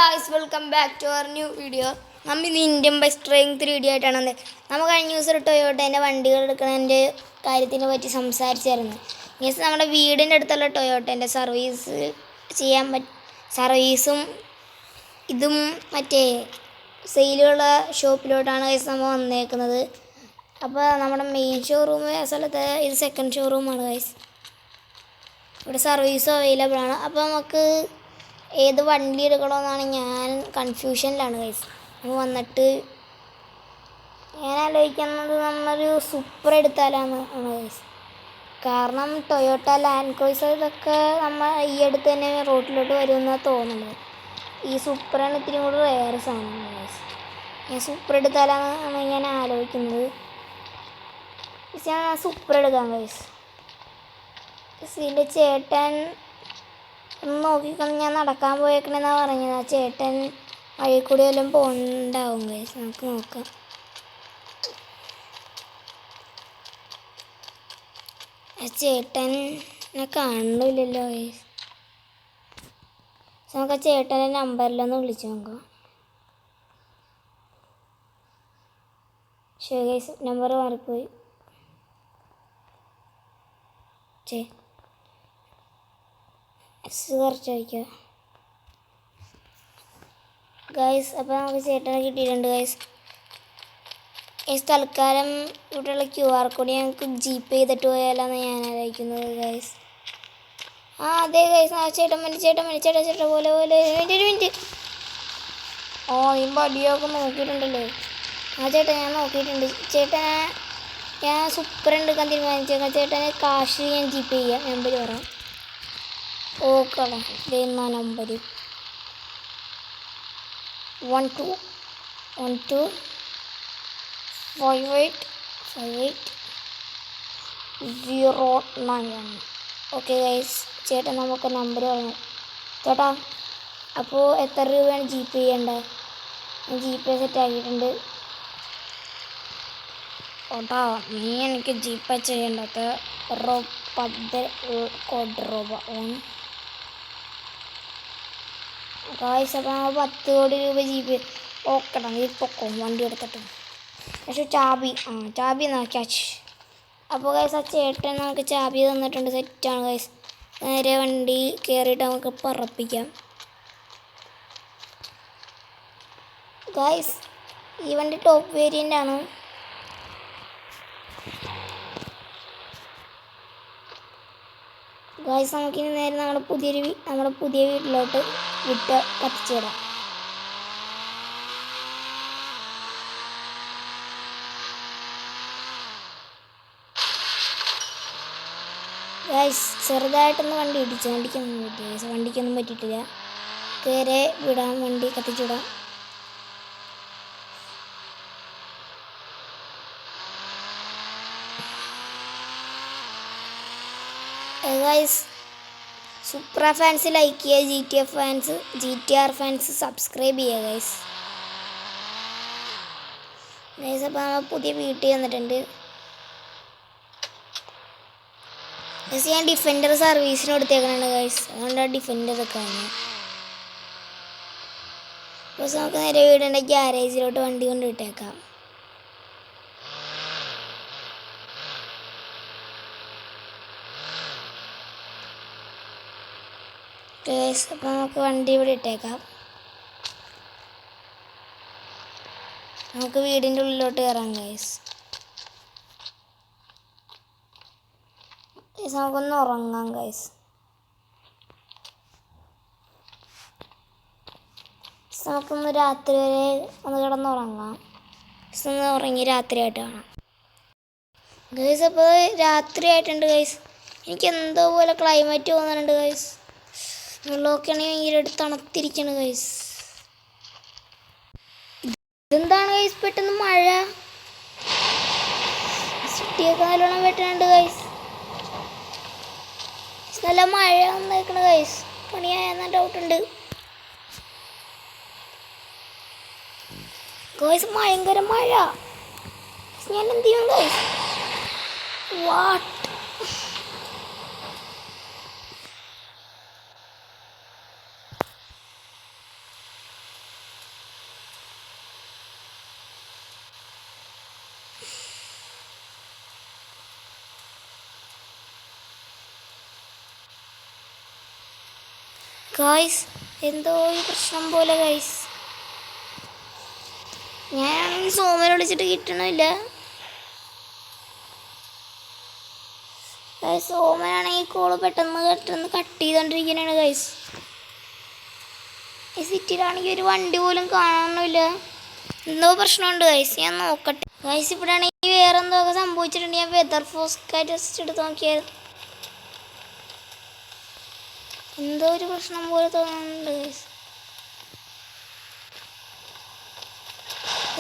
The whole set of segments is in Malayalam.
Guys welcome back to our new video. നമ്മൾ ഇന്ന് ഇന്ത്യൻ ബൈക്ക് ട്രെയിൻ 3D ആയിട്ടാണ് വന്നത്. നമ്മൾ കഴിഞ്ഞ ദിവസം ഒരു ടൊയോട്ടേൻ്റെ വണ്ടികൾ എടുക്കുന്നതിൻ്റെ കാര്യത്തിനെ പറ്റി സംസാരിച്ചായിരുന്നു. മീൻസ് നമ്മുടെ വീടിൻ്റെ അടുത്തുള്ള ടൊയോട്ടേൻ്റെ സർവീസും ഇതും മറ്റേ സെയിലുള്ള ഷോപ്പിലോട്ടാണ് ഗൈസ് നമ്മൾ വന്നേക്കുന്നത്. അപ്പോൾ നമ്മുടെ മെയിൻ ഷോറൂം സ്ഥലത്ത് ഇത് സെക്കൻഡ് ഷോറൂമാണ് ഗൈസ്. ഇവിടെ സർവീസും അവൈലബിൾ ആണ്. അപ്പോൾ നമുക്ക് ഏത് വണ്ടി എടുക്കണമെന്നാണ് ഞാൻ കൺഫ്യൂഷനിലാണ് ഗൈസ്. നമ്മൾ വന്നിട്ട് ഞാൻ ആലോചിക്കുന്നത് നമ്മളൊരു സൂപ്പർ എടുത്താലാണ് ഗൈസ്. കാരണം ടൊയോട്ട ലാൻഡ് ക്രൂസർ ഇതൊക്കെ നമ്മൾ ഈ അടുത്ത് തന്നെ റോട്ടിലോട്ട് വരുമെന്നാണ് തോന്നുന്നത്. ഈ സൂപ്പറാണ് ഇത്തിരി കൂടി വേറെ സാധനമാണ് ഗൈസ്. ഞാൻ സൂപ്പർ എടുത്താലാണ് ഞാൻ ആലോചിക്കുന്നത്. ഞാൻ സൂപ്പർ എടുക്കാം ഗൈസ്. ഇതിൻ്റെ ചേട്ടൻ ഒന്ന് നോക്കിക്കൊണ്ട് ഞാൻ നടക്കാൻ പോയേക്കണെന്നാണ് പറഞ്ഞത്. ആ ചേട്ടൻ വഴി കൂടി വല്ലതും പോണ്ടാവും ഗൈസ്. നമുക്ക് നോക്കാം. ആ ചേട്ടനെ കാണുന്നില്ലല്ലോ ഗൈസ്. നമുക്ക് ആ ചേട്ടൻ്റെ നമ്പറിലൊന്ന് വിളിച്ചു നോക്കാം. ശരി ഗൈസ്, നമ്പർ മാറിപ്പോയി. കുറച്ച് വയ്ക്കുക ഗൈസ്. അപ്പോൾ നമുക്ക് ചേട്ടനെ കിട്ടിയിട്ടുണ്ട് ഗൈസ്. തൽക്കാലം ഇവിടെയുള്ള QR കോഡ് ഞങ്ങൾക്ക് GPay ചെയ്തിട്ട് പോയാലാണ് ഞാൻ ആലോചിക്കുന്നത് ഗൈസ്. അതെ ഗൈസ്, ചേട്ടൻ പോലെ ഒരു മിനിറ്റ്. ഈ വടിയൊക്കെ നോക്കിയിട്ടുണ്ടല്ലോ. ചേട്ടാ ഞാൻ നോക്കിയിട്ടുണ്ട്. ചേട്ടനെ ഞാൻ സൂപ്പർ എടുക്കാൻ തീരുമാനിച്ചേക്കാം. ചേട്ടന് കാശ് ഞാൻ GPay ചെയ്യാം. നമ്പർ പറയാം. ഓക്കെ, ഇതെന്നാ നമ്പർ 12585809. ഓക്കെ ഗൈസ്, ചേട്ടൻ നമുക്ക് നമ്പർ പറഞ്ഞു. ചേട്ടാ അപ്പോൾ എത്ര രൂപയാണ് GPay ചെയ്യേണ്ടത്? GPay സെറ്റ് ആക്കിയിട്ടുണ്ട്. ഓട്ടാ നീ എനിക്ക് GPay ചെയ്യേണ്ടത് ഗായ്സ്. അപ്പോൾ നമ്മൾ 10 കോടി രൂപ GPay. ഓക്കെടാ, നീ പൊക്കോ വണ്ടി എടുത്തിട്ട്. പക്ഷേ ചാബി എന്നാ ക്യാച്ച്. അപ്പോൾ ഗൈസ് ആ ചേട്ടൻ നമുക്ക് ചാബി തന്നിട്ടുണ്ട്. സെറ്റാണ് ഗൈസ്. നേരെ വണ്ടി കയറിയിട്ട് നമുക്ക് പറപ്പിക്കാം ഗൈസ്. ഈ വണ്ടി ടോപ്പ് വേരിയൻ്റ് ആണ്. ഗൈസ് നമുക്കിനി നേരെ നമ്മുടെ പുതിയ വീട്ടിലോട്ട് കത്തിച്ചു വിടാം. ഗൈസ് ചെറുതായിട്ടൊന്ന് വണ്ടി ഇടിച്ചു. വണ്ടിക്കൊന്നും പറ്റിയിട്ടില്ല. കയറി വിടാം, വണ്ടി കത്തിച്ചു വിടാം. ഗൈസ് സൂപ്ര ഫാൻസ് ലൈക്ക് ചെയ്യുക, GTR ഫാൻസ് സബ്സ്ക്രൈബ് ചെയ്യുക ഗൈസ്. അപ്പോൾ നമ്മൾ പുതിയ വീട്ടിൽ വന്നിട്ടുണ്ട്. ഞാൻ ഡിഫൻഡർ സർവീസിന് കൊടുത്തേക്കാണ് ഗൈസ്. അതുകൊണ്ടാണ് ഡിഫൻഡർ വെക്കാണ്. അപ്പോൾ നമുക്ക് നേരെ വീടിൻ്റെ ഗ്യാരേജിലോട്ട് വണ്ടി കൊണ്ട് വിട്ടേക്കാം. അപ്പോൾ നമുക്ക് വണ്ടി ഇവിടെ ഇട്ടേക്കാം. നമുക്ക് വീടിൻ്റെ ഉള്ളിലോട്ട് കയറാം ഗൈസ്. നമുക്കൊന്ന് ഉറങ്ങാം ഗൈസ്. നമുക്കൊന്ന് രാത്രി വരെ ഒന്ന് കിടന്നുറങ്ങാം. ഒന്ന് ഉറങ്ങി രാത്രിയായിട്ട് കാണാം ഗൈസ്. അപ്പോൾ രാത്രി ആയിട്ടുണ്ട് ഗൈസ്. എനിക്ക് എന്തോ പോലെ ക്ലൈമറ്റ് തോന്നുന്നുണ്ട് ഗൈസ്. വെള്ളമൊക്കെയാണെങ്കിൽ ഭയങ്കര തണുത്തിരിക്കണം ഗൈസ്. ഇതെന്താണ് ഗൈസ് പെട്ടെന്ന് മഴ? സിറ്റിയൊക്കെ നല്ലോണം വെട്ടുന്നുണ്ട് ഗൈസ്. നല്ല മഴ വന്നേക്കണ് ഗൈസ്. പണിയായെന്ന ഡൗട്ടുണ്ട് ഗൈസ്. ഭയങ്കര മഴ. ഞാൻ എന്ത് ചെയ്യും ഗൈസ്? വാട്ട് ഗായ്സ് എന്തോ ഒരു പ്രശ്നം പോലെ ഗായ്സ്. ഞാനാണെങ്കിൽ സോമനെ വിളിച്ചിട്ട് കിട്ടണില്ല ഗായ്സ്. സോമനാണെങ്കിൽ കോള് പെട്ടെന്ന് കട്ട് ചെയ്തോണ്ടിരിക്കുകയാണ് ഗായ്സ്. ഈ സിറ്റിയിലാണെങ്കിൽ ഒരു വണ്ടി പോലും കാണാനൊന്നുമില്ല. എന്തോ പ്രശ്നമുണ്ട് ഗൈസ്, ഞാൻ നോക്കട്ടെ ഗൈസ്. ഇവിടെ ആണെങ്കിൽ വേറെ എന്തൊക്കെ സംഭവിച്ചിട്ടുണ്ട്. ഞാൻ വെതർ ഫോർകാസ്റ്റ് എടുത്ത് നോക്കിയായിരുന്നു. എന്തോ ഒരു പ്രശ്നം പോലെ തോന്നുന്നുണ്ട് ഗൈസ്.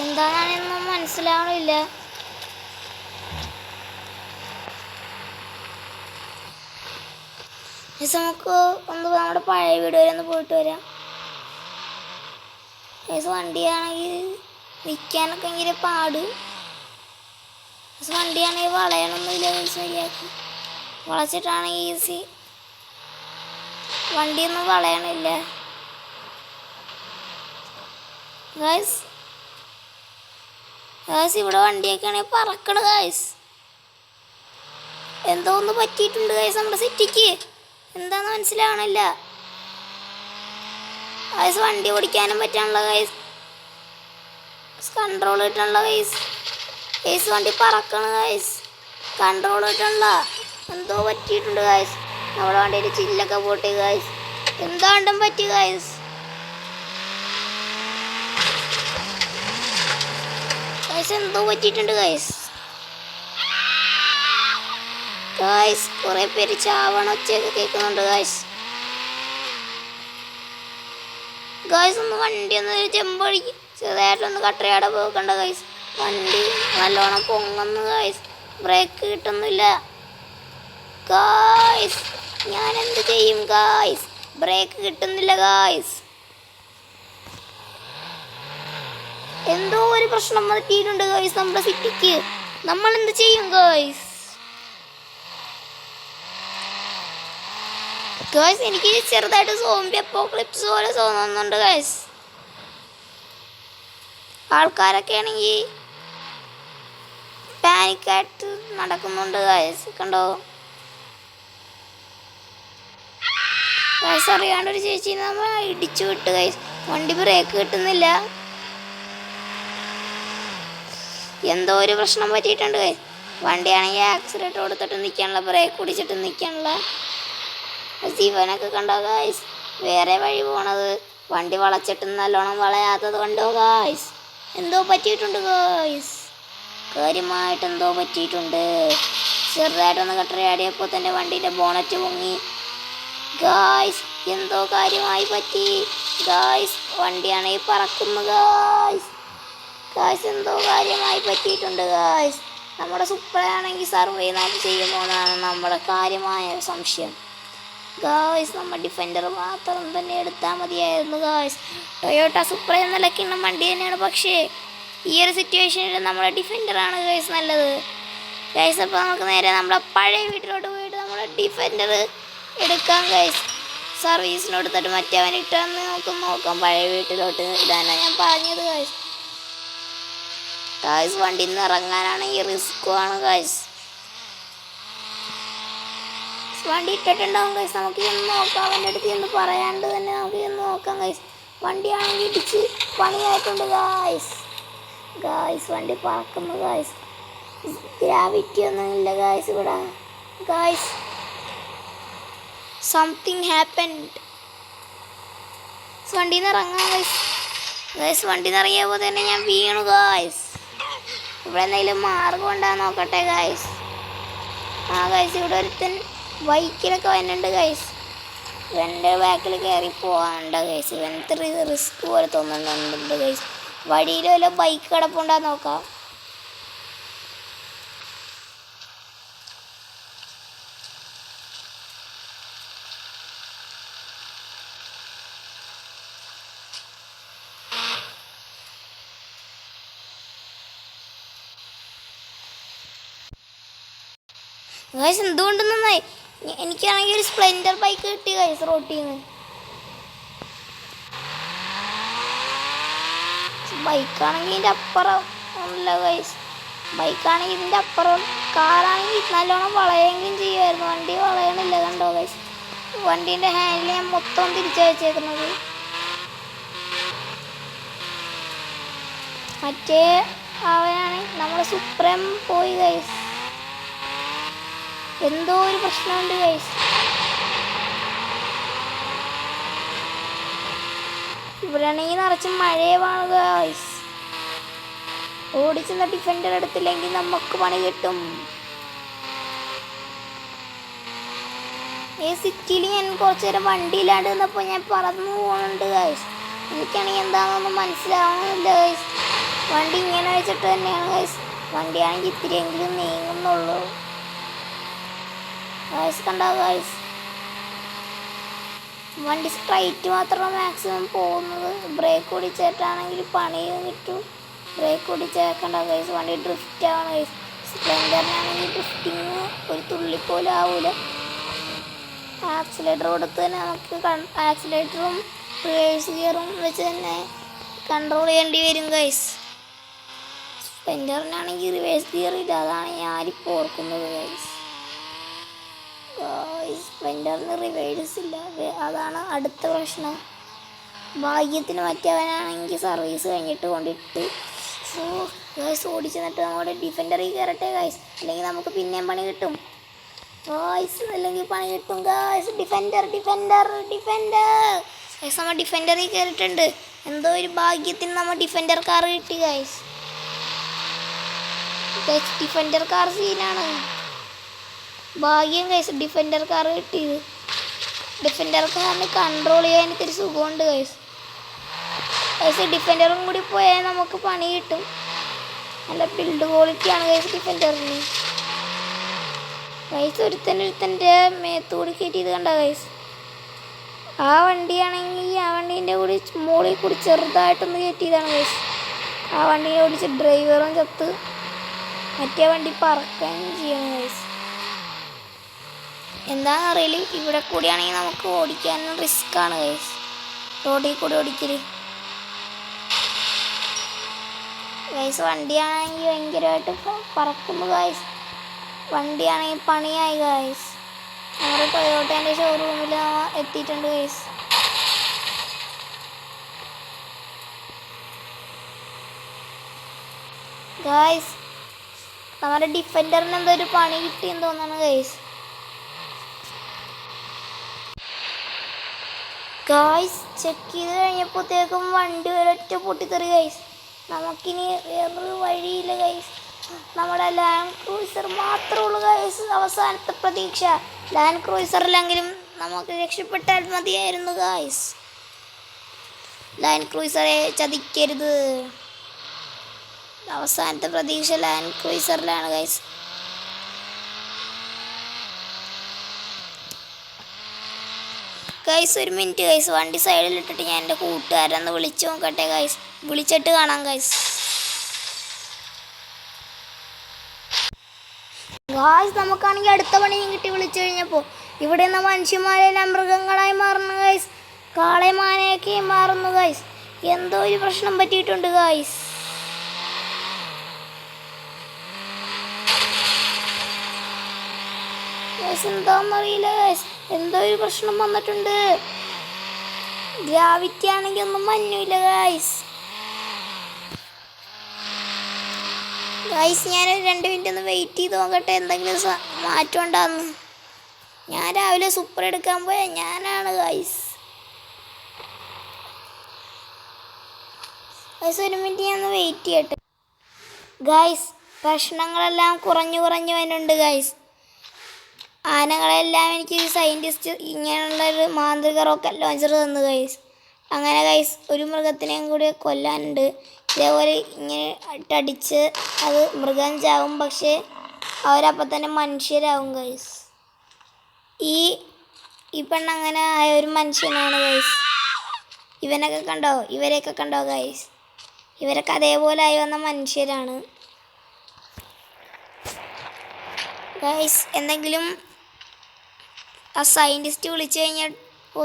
എന്താണെന്നൊന്നും മനസ്സിലാവണില്ല. നമുക്ക് നമ്മുടെ പഴയ വീട് വരെ ഒന്ന് പോയിട്ട് വരാം ഗൈസ്. വണ്ടിയാണെങ്കിൽ നിൽക്കാനൊക്കെ ഭയങ്കര പാട്. വണ്ടിയാണെങ്കിൽ വളയണമൊന്നുമില്ല ഗൈസ്. ശരിയാക്കി വളച്ചിട്ടാണെങ്കിൽ ഈസി. വണ്ടിയൊന്നും വളയണില്ല ഗൈസ്. ഗൈസ് ഇവിടെ വണ്ടിയൊക്കെ ആണെങ്കിൽ പറക്കണ ഗൈസ്. എന്തോ ഒന്ന് പറ്റിയിട്ടുണ്ട് ഗൈസ് നമ്മുടെ സിറ്റിക്ക്. എന്താന്ന് മനസ്സിലാവണില്ല ഗൈസ്. വണ്ടി ഓടിക്കാനും പറ്റാനുള്ള ഗൈസ്. കൺട്രോൾ കിട്ടണല്ലോ ഗൈസ്. ഗൈസ് വണ്ടി പറക്കണ ഗൈസ്. കൺട്രോൾ കിട്ടണല്ല. എന്തോ പറ്റിയിട്ടുണ്ട് ഗൈസ്. നമ്മുടെ വണ്ടിയിൽ ചില്ലൊക്കെ പോട്ടി ഗൈസ്. എന്താണ്ടും പറ്റി ഗൈസ്. ഗൈസ് എന്തോ പറ്റിയിട്ടുണ്ട് ഗൈസ്. ഗൈസ് കുറെ പേര് ചാവണ ഒച്ചയൊക്കെ കേൾക്കുന്നുണ്ട് ഗൈസ്. ഗൈസ് ഒന്ന് വണ്ടി ഒന്ന് ചെമ്പടിക്ക് ചെറുതായിട്ടൊന്ന് കട്ടറയാടെ പോക്കണ്ട ഗൈസ്. വണ്ടി നല്ലോണം പൊങ്ങുന്നു ഗൈസ്. ബ്രേക്ക് കിട്ടുന്നില്ല ഗൈസ്. ഞാൻ എന്ത് ചെയ്യും ഗൈസ്? ബ്രേക്ക് കിട്ടുന്നില്ല ഗൈസ്. എന്തോ ഒരു പ്രശ്നം പറ്റിയിട്ടുണ്ട് ഗൈസ് നമ്മുടെ സിറ്റിക്ക്. നമ്മൾ എന്ത് ചെയ്യും ഗൈസ്? ഗൈസ് എനിക്ക് ചെറുതായിട്ട് സോംബി അപ്പോക്ലിപ്സ് പോലെ തോന്നുന്നുണ്ട് ഗൈസ്. ആൾക്കാരൊക്കെ ആണെങ്കിൽ പാനിക്കായിട്ട് നടക്കുന്നുണ്ട് ഗൈസ്. കണ്ടോ ഗൈസ്? അറിയാണ്ട് ഒരു ചേച്ചി നമ്മൾ ഇടിച്ചു വിട്ട് ഗൈസ്. വണ്ടി ബ്രേക്ക് കിട്ടുന്നില്ല. എന്തോ ഒരു പ്രശ്നം പറ്റിയിട്ടുണ്ട് ഗൈസ്. വണ്ടിയാണെങ്കിൽ ആക്സിഡൻറ്റ് കൊടുത്തിട്ട് നിൽക്കാനുള്ള, ബ്രേക്ക് പിടിച്ചിട്ട് നിൽക്കാനുള്ള. ജീവനൊക്കെ കണ്ടോ ഗായ്സ്? വേറെ വഴി പോണത്. വണ്ടി വളച്ചിട്ട് നല്ലോണം വളയാത്തത് കണ്ടോ ഗായ്സ്? എന്തോ പറ്റിയിട്ടുണ്ട് ഗായ്സ്. കാര്യമായിട്ട് എന്തോ പറ്റിയിട്ടുണ്ട്. ചെറുതായിട്ടൊന്ന് കട്ടറയാടിയപ്പോൾ തന്നെ വണ്ടീൻ്റെ ബോണറ്റ് പൊങ്ങി ഗായ്സ്. എന്തോ കാര്യമായി പറ്റി ഗായ്സ്. വണ്ടിയാണെങ്കിൽ പറക്കുന്നു ഗായ്സ്. ഗായ്സ് എന്തോ കാര്യമായി പറ്റിയിട്ടുണ്ട് ഗായ്സ്. നമ്മുടെ സുപ്രയാണെങ്കിൽ സർവേ ചെയ്യുമോ എന്നാണ് നമ്മുടെ കാര്യമായ സംശയം ഗായ്സ്. നമ്മൾ ഡിഫൻഡർ മാത്രം തന്നെ എടുത്താൽ മതിയായിരുന്നു ഗായ്സ്. ടൊയോട്ട സുപ്ര എന്ന നിലയ്ക്കുള്ള വണ്ടി തന്നെയാണ്. പക്ഷേ ഈ ഒരു സിറ്റുവേഷനിൽ നമ്മുടെ ഡിഫൻഡറാണ് ഗായ്സ് നല്ലത് ഗായ്സ്. അപ്പോൾ നമുക്ക് നേരെ നമ്മുടെ പഴയ വീട്ടിലോട്ട് പോയിട്ട് നമ്മുടെ ഡിഫൻഡർ എടുക്കാം ഗായ്സ്. സർവീസിന് കൊടുത്തിട്ട് മറ്റവൻ ഇട്ടാന്ന് നോക്കാം. പഴയ വീട്ടിലോട്ട് ഇടാനാണ് ഞാൻ പറഞ്ഞത് ഗായ്സ്. ഗായ്സ് വണ്ടിയിൽ നിന്ന് ഇറങ്ങാനാണെങ്കിൽ റിസ്ക്കുമാണ് ഗായ്സ്. വണ്ടി ഇട്ടിട്ടുണ്ടാവും ഗൈസ്. നമുക്ക് ചെന്ന് നോക്കാം. അവൻ്റെ അടുത്ത് ചെന്ന് പറയാണ്ട് തന്നെ നമുക്ക് ചെന്ന് നോക്കാം ഗൈസ്. വണ്ടിയാണെങ്കിൽ ഇടിച്ച് പണിയായിട്ടുണ്ട് ഗായ്സ്. വണ്ടി പറക്കുന്നു ഗായ്സ്. ഗ്രാവിറ്റി ഒന്നും ഇല്ല ഗായ്സ് ഇവിടെ ഗായ്സ്. Something happened. വണ്ടിയിൽ നിന്ന് ഇറങ്ങാം ഗായ്സ്. വണ്ടിയിൽ നിന്ന് ഇറങ്ങിയപ്പോൾ തന്നെ ഞാൻ വീണു ഗായ്സ്. ഇവിടെ എന്തെങ്കിലും മാർഗം ഉണ്ടാകാൻ നോക്കട്ടെ ഗായ്സ്. ഗായ്സ് ഇവിടെ ഒരുത്തൻ ബൈക്കിലൊക്കെ വരുന്നുണ്ട് ഗൈസ്. ഇവൻ്റെ ബാക്കിൽ കയറി പോകാനുണ്ട് ഗൈസ്. ഇവനത്തെ റിസ്ക് പോലെ തോന്നുന്നുണ്ട് ഗൈസ്. വഴിയിൽ വല്ല ബൈക്ക് കിടപ്പുണ്ടാന്ന് നോക്കാം. ഗൈസ് എന്തുകൊണ്ട് നന്നായി. എനിക്കാണെങ്കിൽ ഒരു സ്പ്ലെൻഡർ ബൈക്ക് കിട്ടി ഗൈസ് റോട്ടിൽ നിന്ന്. ബൈക്കാണെങ്കിൽ ഇതിൻ്റെ അപ്പുറം ഒന്നുമില്ല ഗൈസ്. ബൈക്കാണെങ്കിൽ ഇതിൻ്റെ അപ്പുറം. കാറാണെങ്കിൽ നല്ലോണം വളയെങ്കിലും ചെയ്യുമായിരുന്നു. വണ്ടി വളയണില്ല കണ്ടോ ഗൈസ്. വണ്ടീൻ്റെ ഹാൻഡിൽ ഞാൻ മൊത്തം തിരിച്ചയച്ചേക്കുന്നത്. മറ്റേ അവനാണ് നമ്മുടെ സുപ്രീം പോയി ഗൈസ്. എന്തോ ഒരു പ്രശ്നമുണ്ട് ഗൈസ്. ഇവിടെയാണെങ്കിൽ നിറച്ച് മഴയുമാണ് ഗൈസ്. ഓടിച്ചെന്ന ഡിഫൻഡർ എടുത്തില്ലെങ്കിൽ നമുക്ക് പണി കിട്ടും. ഈ സിറ്റിയിൽ ഞാൻ കുറച്ച് നേരം വണ്ടിയിലാണ്ട് നിന്നപ്പോൾ ഞാൻ പറന്നു പോകുന്നുണ്ട് ഗൈസ്. എനിക്കാണെങ്കിൽ എന്താണെന്നൊന്നും മനസ്സിലാവുന്നില്ല ഗൈസ്. വണ്ടി ഇങ്ങനെ വെച്ചിട്ട് തന്നെയാണ് ഗൈസ്. വണ്ടിയാണെങ്കിൽ ഇത്തിരിയെങ്കിലും നീങ്ങുന്നുള്ളൂ ഗൈസ്. കണ്ടോ ഗൈസ്, വണ്ടി സ്ട്രൈറ്റ് മാത്രമാണ് മാക്സിമം പോകുന്നത്. ബ്രേക്ക് ഓടിച്ചിട്ടാണെങ്കിൽ പണി കിട്ടും. ബ്രേക്ക് ഓടിച്ചേക്കണ്ട ഗൈസ്. വണ്ടി ഡ്രിഫ്റ്റ് ആണ് ഗൈസ്. സ്പ്ലെൻഡറിനാണെങ്കിൽ ഡ്രിഫ്റ്റിങ് ഒരു തുള്ളിപ്പോലും ആവൂല. ആക്സിലേറ്റർ കൊടുത്ത് തന്നെ നമുക്ക് ആക്സിലേറ്ററും റിവേഴ്സ് ഗിയറും വെച്ച് തന്നെ കൺട്രോൾ ചെയ്യേണ്ടി വരും ഗൈസ്. സ്പ്ലെൻഡറിനാണെങ്കിൽ റിവേഴ്സ് ഗിയർ ഇല്ല. അതാണ് ഞാനിപ്പോൾ ഓർക്കുന്നത് ഗൈസ്. സ്പ്ലെൻഡറിന് റിവേഴ്സ് ഇല്ല, അതാണ് അടുത്ത പ്രശ്നം. ഭാഗ്യത്തിന് മറ്റവനാണെങ്കിൽ സർവീസ് കഴിഞ്ഞിട്ട് കൊണ്ടിട്ട് ഗൈസ് ഓടിച്ചെന്നിട്ട് നമ്മുടെ ഡിഫൻഡറിൽ കയറട്ടെ ഗൈസ്. അല്ലെങ്കിൽ നമുക്ക് പിന്നെയും പണി കിട്ടും ഗൈസ്. അല്ലെങ്കിൽ പണി കിട്ടും ഗൈസ്. ഡിഫൻഡർ ഗൈസ്, നമ്മൾ ഡിഫൻഡറിൽ കയറിയിട്ടുണ്ട്. എന്തോ ഒരു ഭാഗ്യത്തിന് നമ്മൾ ഡിഫൻഡർ കാർ കിട്ടി ഗൈസ്. ഡിഫൻഡർ കാർ സീനാണ്. ഭാഗ്യം ഗൈസ് ഡിഫൻഡർ കാർ കിട്ടിയത്. ഡിഫൻഡർ കാറിന് കൺട്രോൾ ചെയ്യാൻ എനിക്കൊരു സുഖമുണ്ട് ഗൈസ്. ഗൈസ് ഡിഫൻഡറും കൂടി പോയാൽ നമുക്ക് പണി കിട്ടും. നല്ല ബിൽഡ് ക്വാളിറ്റിയാണ് ഗൈസ് ഡിഫൻഡറിന്. ഗൈസ് ഒരുത്തൻ്റെ മേത്തൂടി കയറ്റിയത് കണ്ട ഗൈസ്. ആ വണ്ടിയാണെങ്കിൽ ആ വണ്ടീൻ്റെ കൂടി മോളിൽ കൂടി ചെറുതായിട്ടൊന്ന് കയറ്റിയതാണ് ഗൈസ്. ആ വണ്ടീനെ ഓടിച്ച് ഡ്രൈവറും ചത്ത്. മറ്റേ വണ്ടി പറക്കുകയും ചെയ്യണം ഗൈസ്. എന്താണെന്നറിയില്ല, ഇവിടെ കൂടിയാണെങ്കിൽ നമുക്ക് ഓടിക്കാനും റിസ്ക്കാണ് ഗൈസ്. റോഡിൽ കൂടി ഓടിക്കല് ഗൈസ്. വണ്ടിയാണെങ്കിൽ ഭയങ്കരമായിട്ട് പറക്കുന്നു ഗൈസ്. വണ്ടിയാണെങ്കിൽ പണിയായി ഗൈസ്. നമ്മുടെ ടൊയോട്ടേൻ്റെ ഷോറൂമിൽ എത്തിയിട്ടുണ്ട് ഗൈസ്. ഗൈസ് നമ്മുടെ ഡിഫൻഡറിന് എന്തോ ഒരു പണി കിട്ടിയെന്ന് തോന്നുന്നു ഗൈസ്. ഗൈസ് ചെക്ക് ചെയ്ത് കഴിഞ്ഞപ്പോഴത്തേക്കും വണ്ടി ഒരൊറ്റ പൊട്ടിത്തെറി ഗൈസ്. നമുക്കിനി വേറൊരു വഴിയില്ല ഗൈസ്. നമ്മുടെ ലാൻഡ് ക്രൂയിസർ മാത്രമേ ഉള്ളൂ ഗൈസ് അവസാനത്തെ പ്രതീക്ഷ. ലാൻഡ് ക്രൂയിസറിലെങ്കിലും നമുക്ക് രക്ഷപ്പെട്ടാൽ മതിയായിരുന്നു ഗൈസ്. ലാൻഡ് ക്രൂയിസറെ ചതിക്കരുത്. അവസാനത്തെ പ്രതീക്ഷ ലാൻഡ് ക്രൂയിസറിലാണ് ഗൈസ്. ഗൈസ് ഒരു മിനിറ്റ് ഗൈസ്, വണ്ടി സൈഡിലിട്ടിട്ട് ഞാൻ എൻ്റെ കൂട്ടുകാരൊന്ന് വിളിച്ചു നോക്കട്ടെ ഗൈസ്. വിളിച്ചിട്ട് കാണാം ഗൈസ്. ഗൈസ് നമുക്കാണെങ്കിൽ അടുത്ത പണിയും കിട്ടി വിളിച്ചു കഴിഞ്ഞപ്പോൾ. ഇവിടെ നിന്ന് മനുഷ്യന്മാരെല്ലാം മൃഗങ്ങളായി മാറുന്നു ഗൈസ്. കാളമാനെയൊക്കെ മാറുന്നു ഗൈസ്. എന്തോ ഒരു പ്രശ്നം പറ്റിയിട്ടുണ്ട് ഗൈസ്. എന്താണെന്നറിയില്ല ഗൈസ്. എന്തോ ഒരു പ്രശ്നം വന്നിട്ടുണ്ട്. ഗ്രാവിറ്റി ആണെങ്കിൽ ഒന്നും മഞ്ഞില്ല ഗൈസ്. ഞാൻ 2 മിനിറ്റ് ഒന്ന് വെയിറ്റ് ചെയ്ത് നോക്കട്ടെ എന്തെങ്കിലും മാറ്റം ഉണ്ടാകുന്നു. ഞാൻ രാവിലെ സൂപ്പർ എടുക്കാൻ പോയ ഞാനാണ് ഗൈസ്. ഒരു മിനിറ്റ് ഞാൻ ഒന്ന് വെയിറ്റ് ചെയ്യട്ടെ ഗൈസ്. പ്രശ്നങ്ങളെല്ലാം കുറഞ്ഞു വരുന്നുണ്ട് ഗൈസ്. ആനകളെല്ലാം എനിക്ക് സയൻറ്റിസ്റ്റ് ഇങ്ങനെയുള്ളൊരു മാന്ത്രിക റോക്കറ്റ് ലോഞ്ചർ തന്നു ഗൈസ്. അങ്ങനെ ഗൈസ് ഒരു മൃഗത്തിനെയും കൂടി കൊല്ലാനുണ്ട്. ഇതേപോലെ ഇങ്ങനെ ഇട്ടടിച്ച് അത് മൃഗം ചാവും, പക്ഷേ അവരപ്പം തന്നെ മനുഷ്യരാകും ഗൈസ്. ഈ പെണ്ണങ്ങനെ ആയ ഒരു മനുഷ്യനാണ് ഗൈസ്. ഇവരെയൊക്കെ കണ്ടോ ഗൈസ്. ഇവരൊക്കെ അതേപോലെ ആയി വന്ന മനുഷ്യരാണ് ഗൈസ്. എന്തെങ്കിലും ആ സയൻറ്റിസ്റ്റ് വിളിച്ചു കഴിഞ്ഞാൽ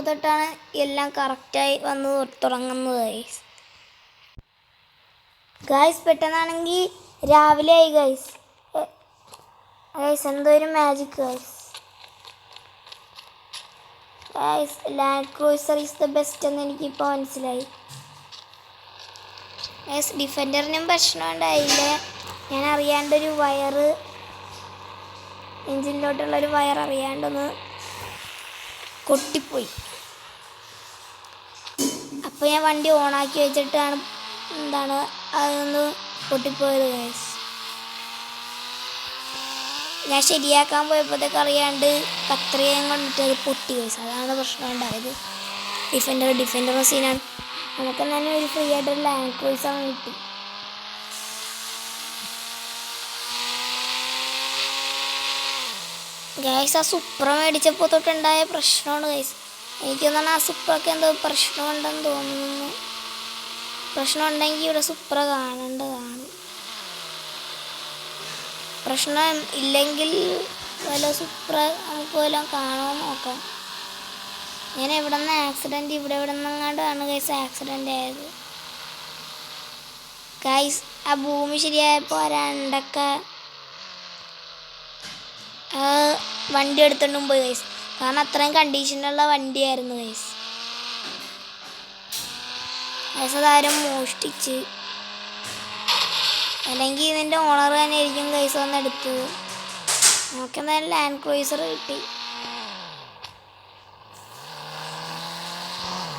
തൊട്ടാണ് എല്ലാം കറക്റ്റായി വന്ന് തുടങ്ങുന്നത് ഗൈസ്. പെട്ടെന്നാണെങ്കിൽ രാവിലെ ആയി ഗൈസ്. എന്തോ ഒരു magic guys. Guys land cruiser is the best എന്ന് എനിക്കിപ്പോൾ മനസ്സിലായി. ഗൈസ് ഡിഫൻഡറിനും പ്രശ്നം ഉണ്ടായില്ല. ഞാൻ അറിയാണ്ടൊരു വയറ് എഞ്ചിനിലോട്ടുള്ളൊരു വയർ അറിയാണ്ടൊന്ന് കൊട്ടിപ്പോയി. അപ്പോൾ ഞാൻ വണ്ടി ഓണാക്കി വെച്ചിട്ടാണ് അതൊന്ന് പൊട്ടിപ്പോയത് ഗൈസ്. ഞാൻ ശരിയാക്കാൻ പോയപ്പോഴത്തേക്ക് അറിയാണ്ട് കത്രികയും കൊണ്ടിട്ട് അത് പൊട്ടി ഗൈസ്. അതാണ് പ്രശ്നം ഉണ്ടായത്. ഡിഫൻഡർ സീനാണ്. നമുക്ക് തന്നെ ഒരു ഫ്രീ ആയിട്ടൊരു ലാൻഡ് ക്രൂസർ കിട്ടി. ഗൈസ് ആ സുപ്ര മേടിച്ചപ്പോൾ തൊട്ടുണ്ടായ പ്രശ്നമാണ് ഗൈസ്. എനിക്ക് തോന്നുന്നു ആ സുപ്രക്ക് എന്തോ പ്രശ്നമുണ്ടെന്ന് തോന്നുന്നു. പ്രശ്നം ഉണ്ടെങ്കിൽ ഇവിടെ സുപ്ര കാണേണ്ടതാണ്. പ്രശ്നം ഇല്ലെങ്കിൽ വല്ല സുപ്ര നമുക്ക് വല്ലതും കാണുമെന്ന് നോക്കാം. ഞാൻ എവിടെ നിന്ന് ആക്സിഡൻറ്റ് ഇവിടെ നിന്നെങ്ങാണ്ടാണ് ഗൈസ് ആക്സിഡൻ്റ് ആയത്. ഗൈസ് ആ ഭൂമി ശരിയായപ്പോൾ രണ്ടൊക്കെ വണ്ടി എടുത്തോണ്ടും പോയി ഗൈസ്. കാരണം അത്രയും കണ്ടീഷനുള്ള വണ്ടിയായിരുന്നു ഗൈസ്. ഗൈസ് അതാരും മോഷ്ടിച്ച്, അല്ലെങ്കിൽ ഇതിൻ്റെ ഓണർ തന്നെ ആയിരിക്കും ഗൈസ് വന്നെടുത്തത്. നമുക്കെന്തായാലും ലാൻഡ് ക്രൂസർ കിട്ടി.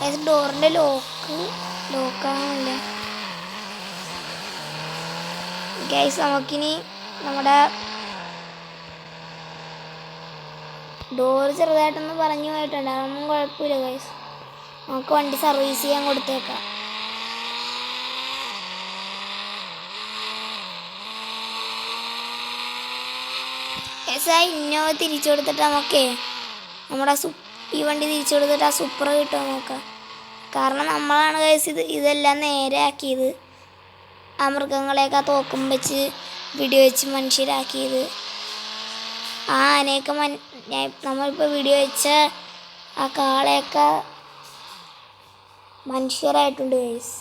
ഗൈസ് ഡോറിൻ്റെ ലോക്കാണില്ല ഗൈസ്. നമുക്കിനി നമ്മുടെ ഡോറ് ചെറുതായിട്ടൊന്ന് പറഞ്ഞു പോയിട്ടുണ്ട്. അതൊന്നും കുഴപ്പമില്ല ഗൈസ്. നമുക്ക് വണ്ടി സർവീസ് ചെയ്യാൻ കൊടുത്തേക്കാം. ഗൈസ് ആ ഇന്നോവ തിരിച്ചു കൊടുത്തിട്ട് നമുക്കേ നമ്മുടെ ഈ വണ്ടി തിരിച്ചു കൊടുത്തിട്ട് ആ സൂപ്പർ കിട്ടുമോ നോക്കാം. കാരണം നമ്മളാണ് ഗൈസ് ഇതെല്ലാം നേരെയാക്കിയത്. ആ മൃഗങ്ങളെയൊക്കെ തോക്കും വെച്ച് വീഡിയോ വെച്ച് മനുഷ്യരാക്കിയത്. ആ ആനയൊക്കെ നമ്മളിപ്പോൾ വീഡിയോ വെച്ച ആ കാളയൊക്കെ മനുഷ്യരായിട്ടുണ്ട് ഗൈസ്.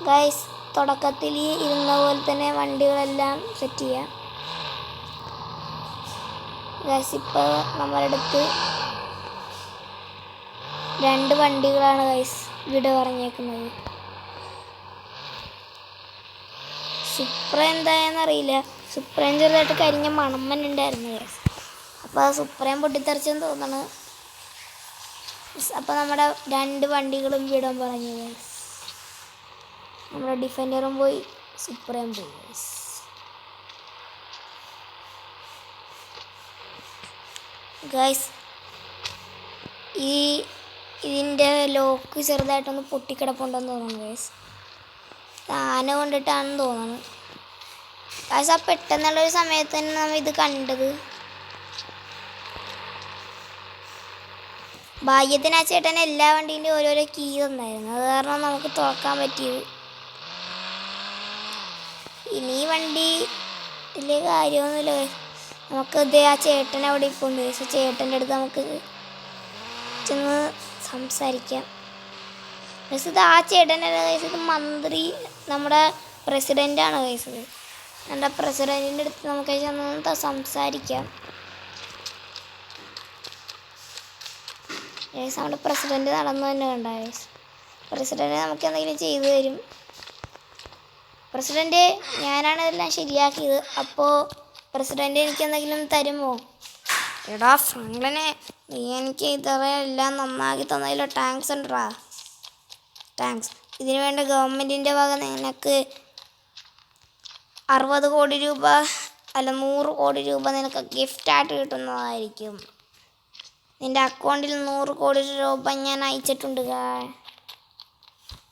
ഗൈസ് തുടക്കത്തിൽ ഇരുന്ന പോലെ തന്നെ വണ്ടികളെല്ലാം സെറ്റ് ചെയ്യാം ഗൈസ്. ഇപ്പോൾ നമ്മുടെ അടുത്ത് 2 വണ്ടികളാണ് ഗൈസ് വിട പറഞ്ഞേക്കുന്നത്. സുപ്ര എന്തായെന്നറിയില്ല. സുപ്രയും ചെറുതായിട്ട് കരിഞ്ഞ മണമ്മനുണ്ടായിരുന്നു ഗൈസ്. അപ്പോൾ ആ സുപ്രയും പൊട്ടിത്തെറിച്ചെന്ന് തോന്നണ്. അപ്പോൾ നമ്മുടെ 2 വണ്ടികളും വിടാൻ പറഞ്ഞു ഗൈസ്. നമ്മുടെ ഡിഫൻഡറും പോയി, സുപ്രയും പോയി ഗൈസ്. ഗൈസ് ഇതിൻ്റെ ലോക്ക് ചെറുതായിട്ടൊന്ന് പൊട്ടിക്കിടപ്പുണ്ടെന്ന് തോന്നുന്നു ഗൈസ്. ആന കൊണ്ടിട്ടാണെന്ന് തോന്നുന്നു ഗൈസ്. ആ പെട്ടെന്നുള്ളൊരു സമയത്ത് തന്നെ നമ്മൾ ഇത് കണ്ടത്. ഭാഗ്യത്തിന് ആ ചേട്ടൻ എല്ലാ വണ്ടീൻ്റെ ഓരോരോ കീ തന്നായിരുന്നു. അത് കാരണം നമുക്ക് തുറക്കാൻ പറ്റിയത്. ഇനി വണ്ടി വലിയ കാര്യമൊന്നുമില്ല. നമുക്ക് ഇത് ആ ചേട്ടൻ അവിടെ ഇപ്പോൾ ഉണ്ട് ഗൈസ്. ചേട്ടൻ്റെ അടുത്ത് നമുക്ക് ചെന്ന് സംസാരിക്കാം ഗൈസ്. ഇത് ആ ചേട്ടൻ്റെ ഗൈസ്. ഇത് മന്ത്രി, നമ്മുടെ പ്രസിഡൻ്റാണ് ഗൈസ്. ഇത് നമ്മുടെ പ്രസിഡൻറ്റിൻ്റെ അടുത്ത് നമുക്ക് ചെന്ന് സംസാരിക്കാം ഗൈസ്. നമ്മുടെ പ്രസിഡൻറ്റ് നടന്നു തന്നെ കണ്ട ഗൈസ്. പ്രസിഡൻറ്റ് നമുക്ക് എന്തെങ്കിലും ചെയ്തു തരും. പ്രസിഡൻറ്റ് ഞാനാണ് ഇതെല്ലാം ശരിയാക്കിയത്. അപ്പോൾ പ്രസിഡൻറ്റ് എനിക്ക് എന്തെങ്കിലും തരുമോ? എടാ ഫ്രാങ്ക്ലിനെ, നീ എനിക്ക് ഇതെല്ലാം നന്നാക്കി തന്നതിലോ താങ്ക്സ് ഉണ്ടടാ. താങ്ക്സ്. ഇതിനു വേണ്ട ഗവൺമെൻറ്റിൻ്റെ വക നിനക്ക് 60 കോടി രൂപ അല്ല 100 കോടി രൂപ നിനക്ക് ഗിഫ്റ്റായിട്ട് കിട്ടുന്നതായിരിക്കും. നിൻ്റെ അക്കൗണ്ടിൽ 100 കോടി രൂപ ഞാൻ അയച്ചിട്ടുണ്ട്.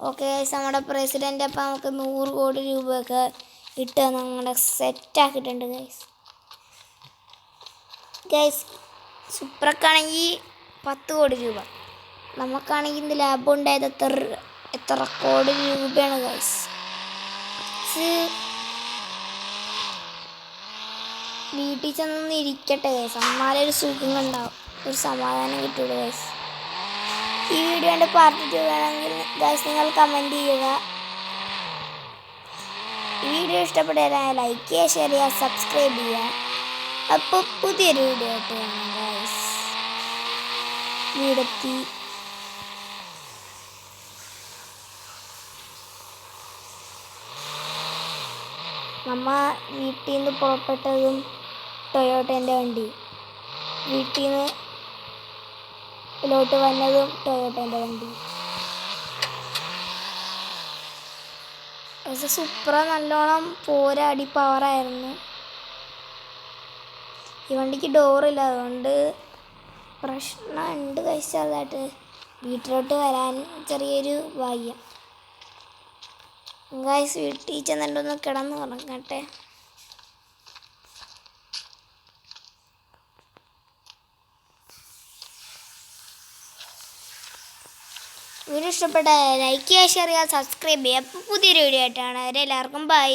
ഓക്കെ ഗൈസ്, നമ്മുടെ പ്രസിഡൻ്റ് അപ്പം നമുക്ക് 100 കോടി രൂപയൊക്കെ ഇട്ട് നമ്മുടെ സെറ്റാക്കിയിട്ടുണ്ട് ഗൈസ്. ഗൈസ് സുപ്രക്കാണെങ്കിൽ 10 കോടി രൂപ, നമുക്കാണെങ്കിൽ ഇന്ന് ലാഭം ഉണ്ടായത് എത്ര കോടി രൂപയാണ് ഗൈസ്. വീട്ടിൽ ചെന്നൊന്ന് ഇരിക്കട്ടെ ഗൈസ്, അമ്മാരൊരു സുഖം ഉണ്ടാവും, ഒരു സമാധാനം കിട്ടുള്ളൂ ഗൈസ്. ഈ വീഡിയോൻ്റെ പാർട്ട് 2 വേണമെങ്കിൽ ഗൈസ് നിങ്ങൾ കമൻറ്റ് ചെയ്യുക. ഈ വീഡിയോ ഇഷ്ടപ്പെട്ടാൽ ലൈക്ക് ചെയ്യുക, ഷെയർ ചെയ്യുക, സബ്സ്ക്രൈബ് ചെയ്യുക. അപ്പോൾ പുതിയൊരു വീഡിയോ ആയിട്ട് കാണാം ഗൈസ്. വീടെത്തി. നമ്മ വീട്ടിൽ നിന്ന് പുറപ്പെട്ടതും ടൊയോട്ടേൻ്റെ വണ്ടി, വീട്ടിൽ നിന്ന് ഇതിലോട്ട് വന്നതും ടൊയോട്ടേൻ്റെ വണ്ടി. പക്ഷെ സൂപ്പറ, നല്ലോണം പോരാടി പവറായിരുന്നു. ഈ വണ്ടിക്ക് ഡോറില്ല, അതുകൊണ്ട് പ്രശ്നമുണ്ട് കഴിച്ചതായിട്ട്. വീട്ടിലോട്ട് വരാൻ ചെറിയൊരു ഭാഗ്യം. ഗൈസ് വീട്ടിൽ ചെന്നിട്ടൊന്ന് കിടന്ന് ഉറങ്ങട്ടെ. വീഡിയോ ഇഷ്ടപ്പെട്ട ലൈക്ക് ചെയ്യുക, ഷെയർ ചെയ്യുക, സബ്സ്ക്രൈബ് ചെയ്യുക. അപ്പോൾ പുതിയൊരു വീഡിയോ ആയിട്ടാണ്. അവരെല്ലാവർക്കും ബൈ.